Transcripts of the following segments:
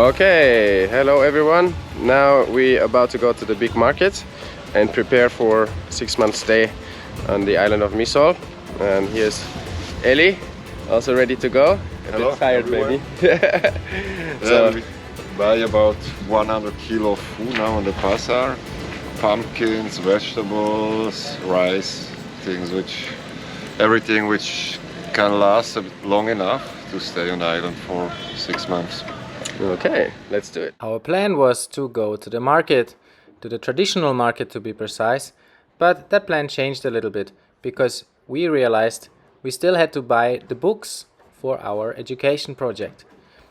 Okay, hello everyone. Now we're about to go to the big market and prepare for 6 months stay on the island of Misol. And here's Eli, also ready to go. A Hello, bit tired, everyone. maybe. So we buy about 100 kilo of food now on the bazaar. Pumpkins, vegetables, rice, everything which can last a bit long enough to stay on the island for 6 months. Okay, let's do it. Our plan was to go to the market, to the traditional market to be precise, but that plan changed a little bit because we realized we still had to buy the books for our education project.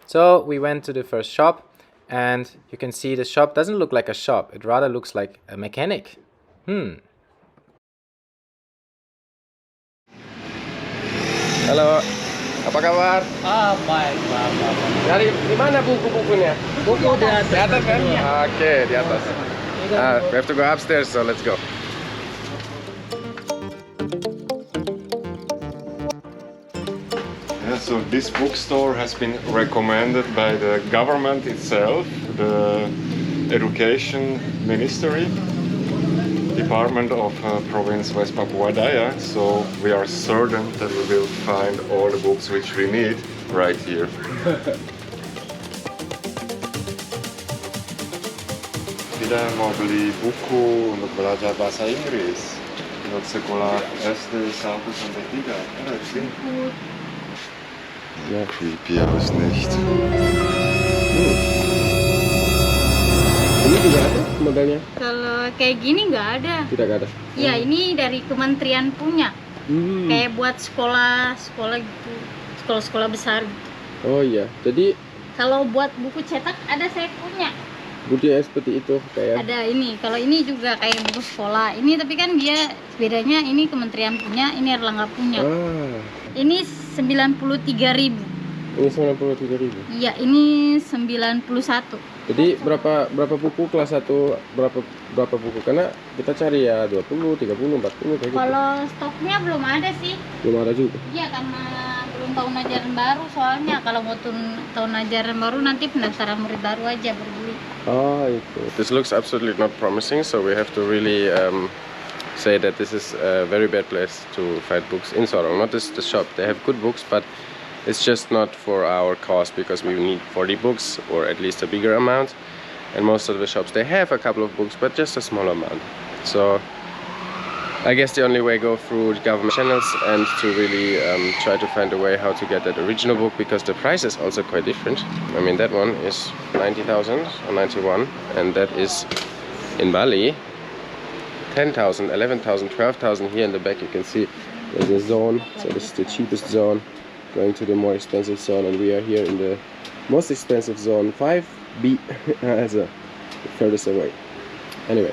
So we went to the first shop, and you can see the shop doesn't look like a shop, it rather looks like a mechanic. Halo, apa kabar? Baik, Pak. Di mana buku-bukunya? Buku di atas. Di atas kan? Oke, di atas. We have to go upstairs, so let's go. Yeah, so this bookstore has been recommended by the government itself, the Education Ministry, Department of Province West Papua Daya. So we are certain that we will find all the books which we need right here. Kita mau beli buku untuk belajar bahasa Inggris untuk sekolah SD 1 sampai 3. Ada di sini. Ja, creepy aus nicht. Ini juga ada modelnya? Kalau kayak gini nggak ada. Tidak ada. Ya ini dari kementerian punya. Kayak buat sekolah gitu, sekolah besar. Oh iya, jadi Kalau buat buku cetak ada saya punya. bukunya seperti itu kayak. Ada ini. Kalau ini juga kayak buku sekolah. Ini tapi kan dia bedanya ini kementerian punya, ini Erlangga punya. Ini 93.000. Ini 93.000. Iya, ini 91. Jadi berapa buku kelas 1 berapa buku? Karena kita cari ya 20, 30, 40 kayak gitu. Kalau stoknya belum ada sih. Belum ada juga. Iya, karena belum tahun ajaran baru soalnya. Kalau mau tahun ajaran baru nanti pendaftaran murid baru aja berbeli. Oh, itu. This looks absolutely not promising, so we have to really say that this is a very bad place to find books in Sorong. Not this the shop. They have good books, but it's just not for our cause because we need 40 books or at least a bigger amount. And most of the shops they have a couple of books, but just a small amount. So I guess the only way go through government channels and to really try to find a way how to get that original book, because the price is also quite different. I mean, that one is 90,000 or 91, and that is in Bali 10,000, 11,000, 12,000. Here in the back you can see there's a zone, so this is the cheapest zone going to the more expensive zone, and we are here in the most expensive zone 5B as the furthest away. Anyway.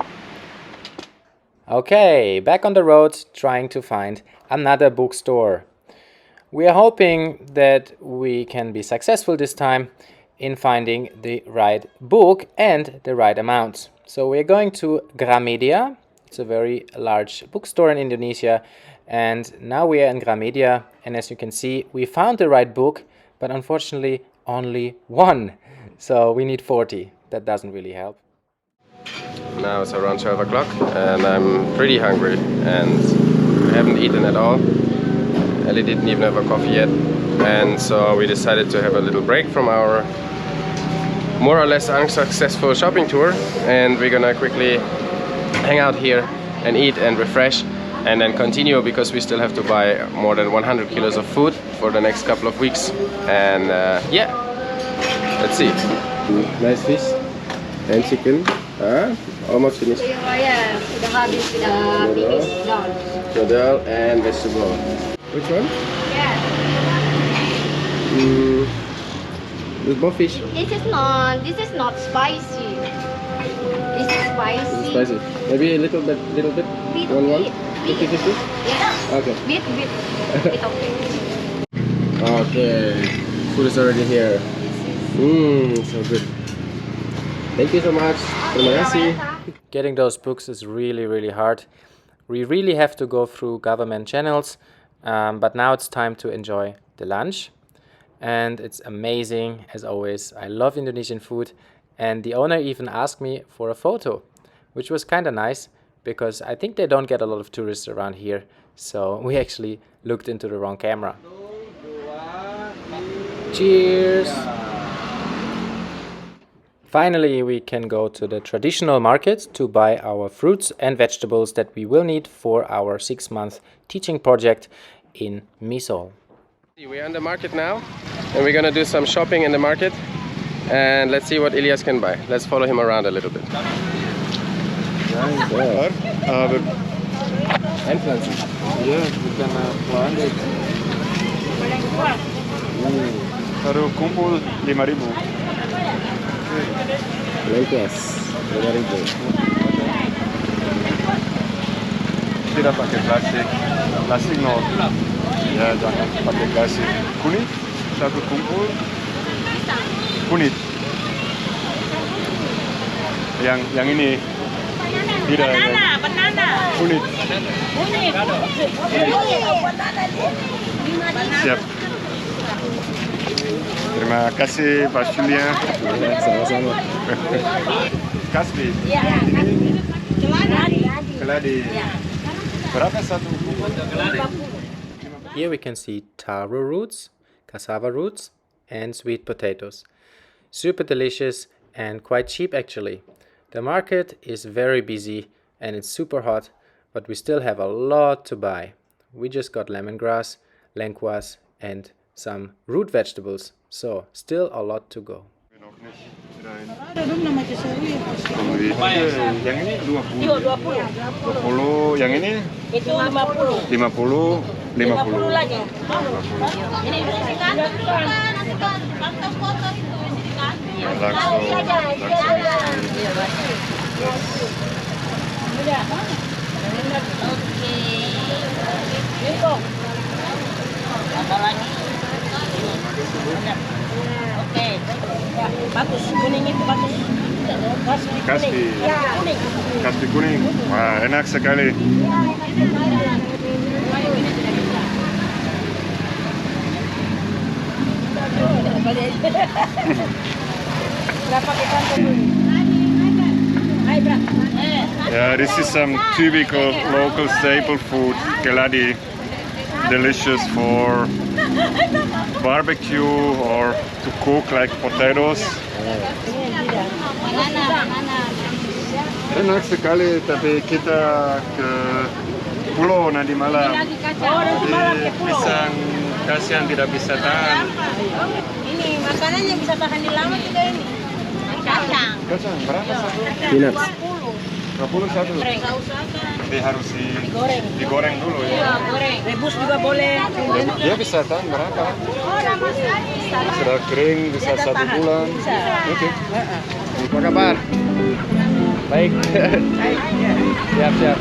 Okay, back on the road trying to find another bookstore. We are hoping that we can be successful this time in finding the right book and the right amount. So we are going to Gramedia. It's a very large bookstore in Indonesia, and now we are in Gramedia, and as you can see we found the right book, but unfortunately only one. So we need 40. That doesn't really help. Now it's around 12 o'clock and I'm pretty hungry and haven't eaten at all. Ellie didn't even have a coffee yet, and so we decided to have a little break from our more or less unsuccessful shopping tour, and we're gonna quickly hang out here and eat and refresh and then continue, because we still have to buy more than 100 kilos of food for the next couple of weeks. And yeah, let's see. Nice fish and chicken. Almost finished. Ya, sudah habis, sudah finish. Noodle and vegetable. Which one? Ya. With more fish. This is not spicy. This is spicy. It's spicy. Maybe a little bit. Bit, One. bit. 50-50? Yeah. Okay. Bit. Bit okay. Okay. Food is already here. So good. Thank you so much. Terima kasih. Getting those books is really hard. We really have to go through government channels, but now it's time to enjoy the lunch. and it's amazing as always. I love Indonesian food, and the owner even asked me for a photo, which was kind of nice because I think they don't get a lot of tourists around here, so we actually looked into the wrong camera. Cheers! Finally, we can go to the traditional market to buy our fruits and vegetables that we will need for our 6-month teaching project in Misol. We're in the market now, and we're gonna do some shopping in the market, and let's see what Ilyas can buy. Let's follow him around a little bit. Entrance. Yeah, we can plant it. Baru kumpul 5.000. Legas, 5.000. Tidak pakai plastik. Plastik no. Ya jangan pakai plastik. Kunyit satu kumpul. Kunyit. Yang ini. Tidak. Banana. Kunyit. Siap. Terima kasih Pak Julian. Sama-sama. Kasih. Keladi. Berapa satu kumpul? Here we can see taro roots, cassava roots, and sweet potatoes. Super delicious and quite cheap actually. The market is very busy and it's super hot, but we still have a lot to buy. We just got lemongrass, lengkuas, and some root vegetables, so still a lot to go. Yang ini 20. Yang ini? Itu 50. 50. 50 lagi. Oke. Bagus, kuning itu bagus. Kasih. Kuning. Kasih kuning. Wah, enak sekali. Yeah, this is some typical local staple food, keladi. Delicious for barbecue or to cook like potatoes. Enak sekali, tapi kita ke pulau nanti malam. Jadi pisang kasihan tidak bisa tahan. Ini makanannya bisa tahan di lama juga ini. Kacang. Kacang berapa satu? Peanuts. 20 satu. Jadi harus digoreng dulu ya. Iya, goreng. Rebus juga boleh. Dia bisa tahan berapa? Sudah kering bisa 1 bulan. Oke. Apa kabar? Baik. Siap.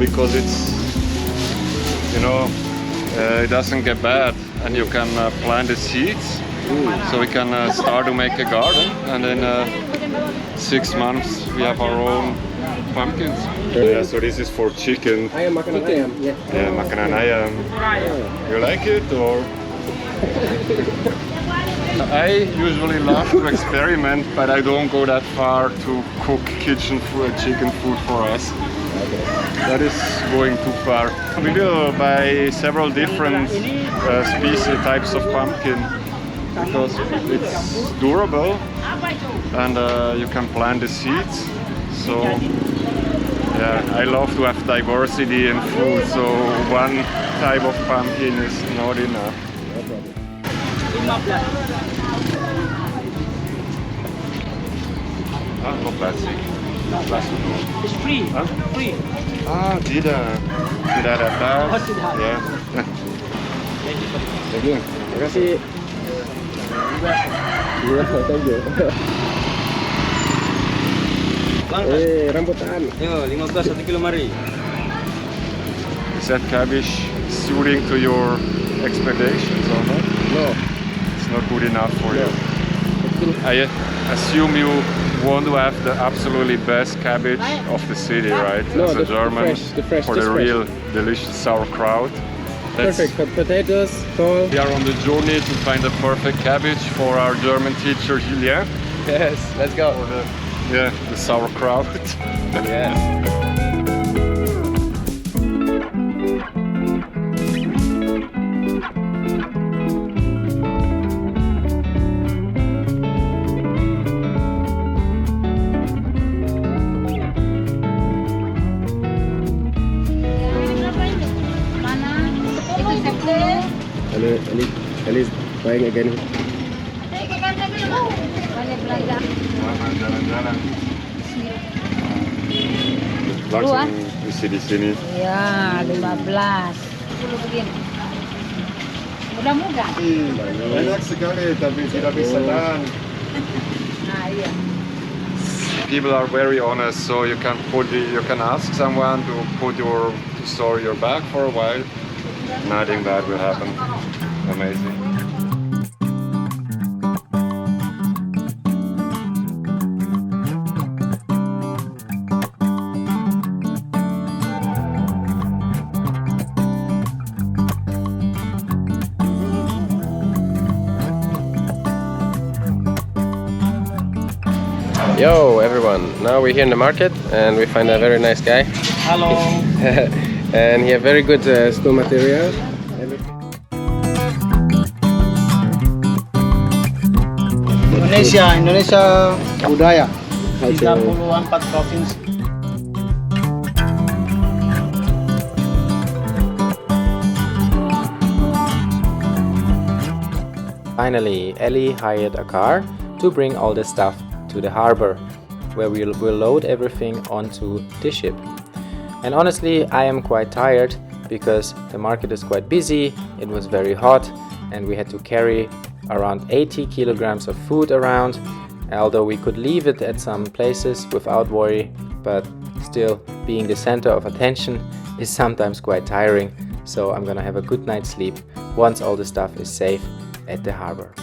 Because it's, it doesn't get bad, and you can plant the seeds. So we can start to make a garden, and in 6 months we have our own pumpkins. Yeah, so this is for chicken. Ayam, makanan ayam. Yeah, makanan ayam. You like it or? I usually love to experiment, but I don't go that far to cook kitchen food, chicken food for us. That is going too far. We will buy several different species, types of pumpkin, because it's durable and you can plant the seeds. So yeah, I love to have diversity in food, so one type of pumpkin is not enough. No plastic. Plastic. It's free. Huh? Free. Tidak ada tas. Ya. Terima kasih. Thank you. Rambutan. Yo, 15 1 kilo mari. Is that cabbage suiting to your expectations or not? No. It's not good enough for you. I assume you want to have the absolutely best cabbage of the city, right? No, As a the German, fresh, for just the fresh. real delicious sauerkraut. That's- Perfect for potatoes, Paul. We are on the journey to find the perfect cabbage for our German teacher Julien. Yes, let's go. The sauerkraut. Yes. Mana? Itu sepuluh. Ali's buying again. Banyak belanja. Selamat jalan-jalan. Dua. Langsung isi di sini. Ya, 15. 10 begini. Mudah-mudah. Enak sekali, tapi tidak bisa tahan. Nah, iya. People are very honest, so you can ask someone to store your bag for a while. Nothing bad will happen. Amazing. Yo everyone, now we're here in the market and we find a very nice guy. Halo. And he have very good school material. Indonesia budaya. Culture. 34 provinsi. Finally, Ellie hired a car to bring all the stuff to the harbor, where we'll load everything onto the ship. And honestly, I am quite tired because the market is quite busy, it was very hot, and we had to carry around 80 kilograms of food around, although we could leave it at some places without worry, but still being the center of attention is sometimes quite tiring, so I'm gonna have a good night's sleep once all the stuff is safe at the harbor.